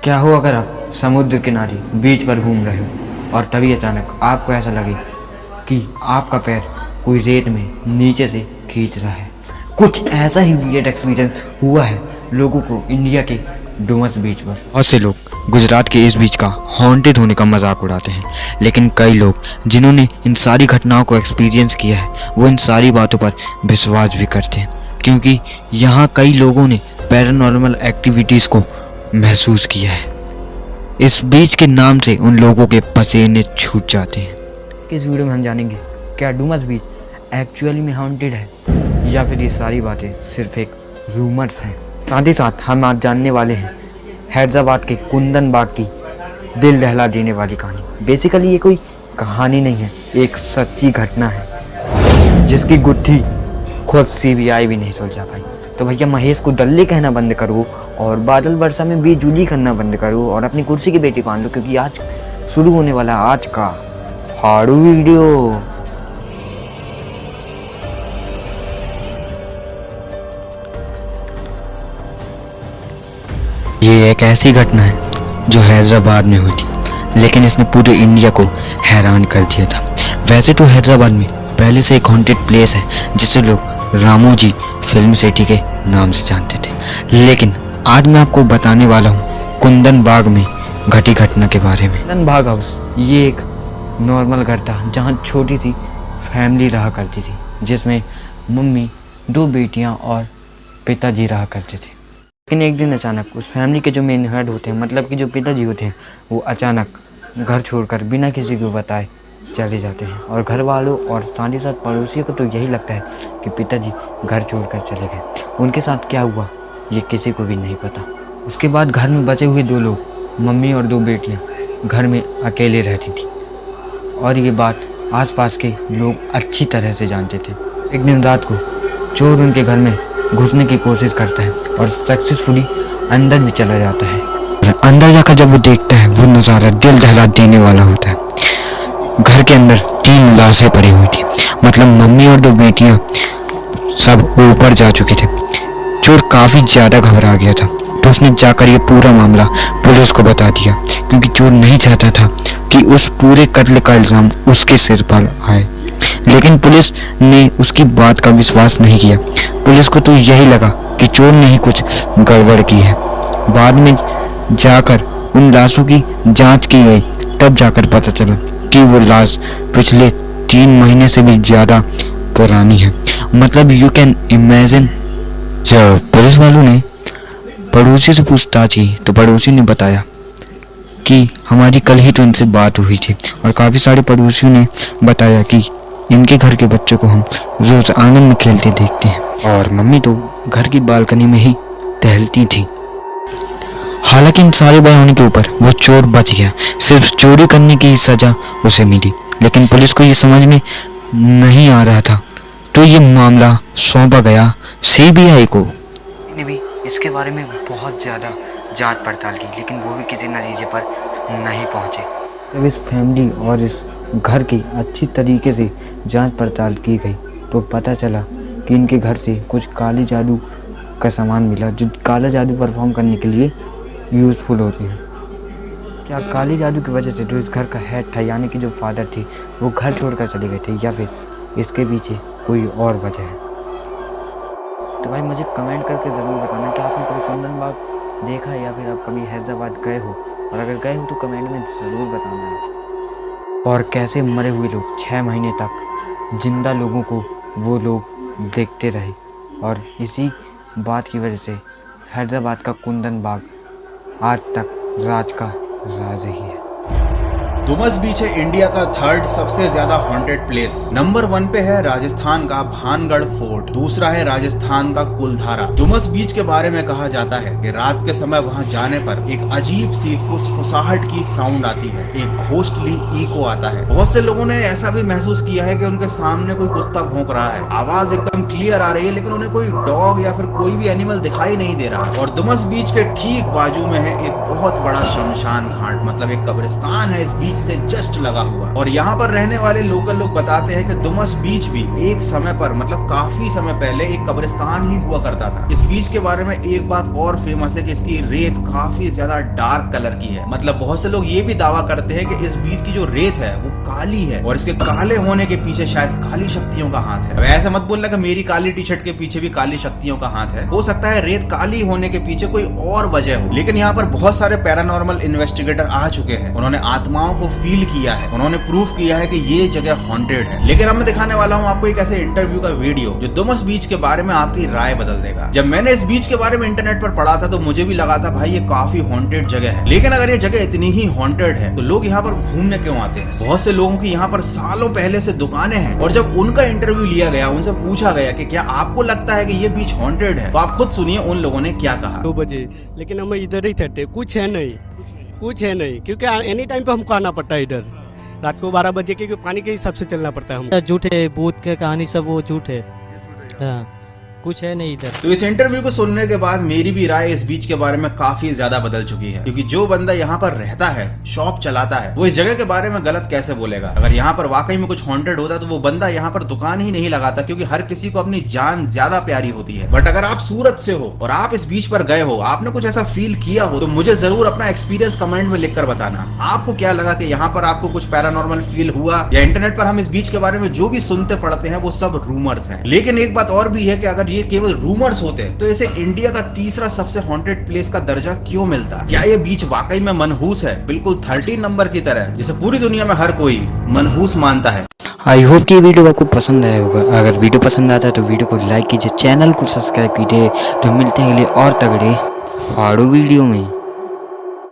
क्या हो अगर आप समुद्र किनारे बीच पर घूम रहे हो और तभी अचानक आपको ऐसा लगे कि आपका पैर कोई रेत में नीचे से खींच रहा है। कुछ ऐसा ही वियर्ड एक्सपीरियंस हुआ है लोगों को इंडिया के डुमस बीच पर। बहुत से लोग गुजरात के इस बीच का हॉन्टेड होने का मजाक उड़ाते हैं, लेकिन कई लोग जिन्होंने इन सारी घटनाओं को एक्सपीरियंस किया है वो इन सारी बातों पर विश्वास भी करते हैं, क्योंकि यहाँ कई लोगों ने पैरानॉर्मल एक्टिविटीज़ को महसूस किया है। इस बीच के नाम से उन लोगों के पसीने छूट जाते हैं। इस वीडियो में हम जानेंगे क्या डुमस बीच एक्चुअली में हॉन्टेड है या फिर ये सारी बातें सिर्फ एक रूमर्स हैं। साथ ही साथ हम आज जानने वाले हैं हैदराबाद के कुंदन बाग की दिल दहला देने वाली कहानी। बेसिकली ये कोई कहानी नहीं है, एक सच्ची घटना है जिसकी गुत्थी खुद CBI भी नहीं सुलझा पाई। तो भैया महेश को डल्ले कहना बंद करो और बादल वर्षा में बेजूली करना बंद करो और अपनी कुर्सी की बेटी बांध लो, क्योंकि आज शुरू होने वाला आज का फाड़ू वीडियो। ये एक ऐसी घटना है जो हैदराबाद में हुई थी, लेकिन इसने पूरे इंडिया को हैरान कर दिया था। वैसे तो हैदराबाद में पहले से एक हॉन्टेड प्लेस है जिसे लोग रामोजी फिल्म सिटी के नाम से जानते थे, लेकिन आज मैं आपको बताने वाला हूँ कुंदन बाग में घटी घटना के बारे में। कुंदन बाग हाउस ये एक नॉर्मल घर था जहाँ छोटी सी फैमिली रहा करती थी, जिसमें मम्मी, 2 बेटियाँ और पिताजी रहा करते थे। लेकिन एक दिन अचानक उस फैमिली के जो मेन हेड होते हैं, मतलब कि जो पिताजी होते हैं, वो अचानक घर छोड़कर बिना किसी को बताए चले जाते हैं और घर वालों और साथ ही साथ पड़ोसियों को तो यही लगता है कि पिताजी घर छोड़कर चले गए। उनके साथ क्या हुआ ये किसी को भी नहीं पता। उसके बाद घर में बचे हुए 2 लोग, मम्मी और 2 बेटियां, घर में अकेले रहती थी और ये बात आसपास के लोग अच्छी तरह से जानते थे। एक दिन रात को चोर उनके घर में घुसने की कोशिश करता है और सक्सेसफुली अंदर भी चला जाता है। अंदर जाकर जब वो देखता है वो नज़ारा दिल दहला देने वाला होता है। घर के अंदर 3 लाशें पड़ी हुई थी, मतलब मम्मी और 2 बेटियां सब ऊपर जा चुके थे। चोर काफ़ी ज़्यादा घबरा गया था, तो उसने जाकर ये पूरा मामला पुलिस को बता दिया, क्योंकि चोर नहीं चाहता था कि उस पूरे कत्ल का इल्ज़ाम उसके सिर पर आए। लेकिन पुलिस ने उसकी बात का विश्वास नहीं किया। पुलिस को तो यही लगा कि चोर ने ही कुछ गड़बड़ की है। बाद में जाकर उन लाशों की जांच की गई, तब जाकर पता चला कि वो लाश पिछले 3 महीने से भी ज़्यादा पुरानी है। मतलब यू कैन इमेजिन। जब पुलिस वालों ने पड़ोसी से पूछताछ की तो पड़ोसी ने बताया कि हमारी कल ही तो इनसे बात हुई थी और काफ़ी सारे पड़ोसियों ने बताया कि इनके घर के बच्चों को हम रोज आंगन में खेलते देखते हैं और मम्मी तो घर की बालकनी में ही टहलती थी। हालांकि इन सारे बयानों के ऊपर वो चोर बच गया, सिर्फ चोरी करने की सजा उसे मिली। लेकिन पुलिस को ये समझ में नहीं आ रहा था, तो ये मामला सौंपा गया CBI को। ने भी इसके बारे में बहुत ज़्यादा जांच पड़ताल की, लेकिन वो भी किसी नतीजे पर नहीं पहुंचे। जब इस फैमिली और इस घर की अच्छी तरीके से जांच पड़ताल की गई तो पता चला कि इनके घर से कुछ काली जादू का सामान मिला, जो काला जादू परफॉर्म करने के लिए यूज़फुल होते हैं। क्या काली जादू की वजह से जो इस घर का हेड था, यानी कि जो फादर थी, वो घर छोड़कर चले गए थे, या फिर इसके पीछे कोई और वजह है? तो भाई मुझे कमेंट करके ज़रूर बताना कि आपने कभी कुंदन बाग देखा है या फिर आप कभी हैदराबाद गए हो, और अगर गए हो तो कमेंट में ज़रूर बताना। और कैसे मरे हुए लोग 6 महीने तक जिंदा लोगों को वो लोग देखते रहे, और इसी बात की वजह से हैदराबाद का कुंदन बाग आज तक राज का राज ही है। डुमस बीच है इंडिया का 3rd सबसे ज्यादा हॉन्टेड प्लेस। नंबर 1 पे है राजस्थान का भानगढ़ फोर्ट, दूसरा है राजस्थान का कुलधारा। डुमस बीच के बारे में कहा जाता है कि रात के समय वहां जाने पर एक अजीब सी फुसफुसाहट की साउंड आती है, एक घोस्टली इको आता है। बहुत से लोगों ने ऐसा भी महसूस किया है कि उनके सामने कोई कुत्ता भौंक रहा है, आवाज एकदम क्लियर आ रही है, लेकिन उन्हें कोई डॉग या फिर कोई भी एनिमल दिखाई नहीं दे रहा। और डुमस बीच के ठीक बाजू में है एक बहुत बड़ा शमशान घाट, मतलब एक कब्रिस्तान है इस बीच बीच से जस्ट लगा हुआ। और यहाँ पर रहने वाले लोकल लोग बताते हैं कि दुमस बीच भी एक समय पर मतलब काफी समय पहले एक कब्रिस्तान ही हुआ करता था। इस बीच के बारे में एक बात और फेमस है कि इसकी रेत काफी ज्यादा डार्क कलर की है। मतलब बहुत से लोग ये भी दावा करते हैं कि इस बीच की जो रेत है वो काली है और इसके काले होने के पीछे शायद काली शक्तियों का हाथ है। अब ऐसा मत बोलना कि मेरी काली टी शर्ट के पीछे भी काली शक्तियों का हाथ है। हो सकता है रेत काली होने के पीछे कोई और वजह हो। लेकिन यहाँ पर बहुत सारे पैरानॉर्मल इन्वेस्टिगेटर आ चुके हैं। उन्होंने आत्माओं को फील किया है, उन्होंने प्रूफ किया है कि ये जगह हॉन्टेड है। लेकिन अब मैं दिखाने वाला हूँ आपको एक ऐसे इंटरव्यू का वीडियो जो दुमस बीच के बारे में आपकी राय बदल देगा। जब मैंने इस बीच के बारे में इंटरनेट पर पढ़ा था तो मुझे भी लगा था भाई ये काफी हॉन्टेड जगह है। लेकिन अगर ये जगह इतनी ही हॉन्टेड है तो लोग यहाँ पर घूमने क्यों आते हैं? बहुत से लोगों की यहाँ पर सालों पहले से दुकानें हैं और जब उनका इंटरव्यू लिया गया, उनसे पूछा गया कि क्या आपको लगता है कि ये बीच हॉन्टेड है, तो आप खुद सुनिए उन लोगों ने क्या कहा। 2 बजे, लेकिन हम इधर ही थे, कुछ है नहीं क्योंकि एनी टाइम पे हमको आना पड़ता है इधर रात को 12 बजे, क्योंकि पानी के हिसाब से चलना पड़ता है हमको। झूठ है, भूत के कहानी सब वो झूठ है। हाँ, कुछ है नहीं इधर। तो इस इंटरव्यू को सुनने के बाद मेरी भी राय इस बीच के बारे में काफी ज्यादा बदल चुकी है, क्योंकि जो बंदा यहाँ पर रहता है, शॉप चलाता है, वो इस जगह के बारे में गलत कैसे बोलेगा? अगर यहाँ पर वाकई में कुछ हॉन्टेड होता तो वो बंदा यहाँ पर दुकान ही नहीं लगाता, क्योंकि हर किसी को अपनी जान ज्यादा प्यारी होती है। बट अगर आप सूरत से हो और आप इस बीच पर गए हो, आपने कुछ ऐसा फील किया हो, तो मुझे जरूर अपना एक्सपीरियंस कमेंट में लिखकर बताना। आपको क्या लगा कि यहाँ पर आपको कुछ पैरानॉर्मल फील हुआ, या इंटरनेट पर हम इस बीच के बारे में जो भी सुनते पढ़ते हैं वो सब रूमर्स हैं। लेकिन एक बात और भी है कि अगर ये केवल रूमर्स होते तो इसे इंडिया का तीसरा सबसे हॉन्टेड प्लेस का दर्जा क्यों मिलता? क्या ये बीच वाकई में मनहूस है, बिल्कुल 13 नंबर की तरह, जिसे पूरी दुनिया में हर कोई मनहूस मानता है? आई होप कि वीडियो आपको पसंद आया होगा। अगर वीडियो पसंद आता है तो वीडियो को लाइक कीजिए, चैनल को सब्सक्राइब कीजिए। तो मिलते हैं अगले और तगड़े फाड़ो वीडियो में।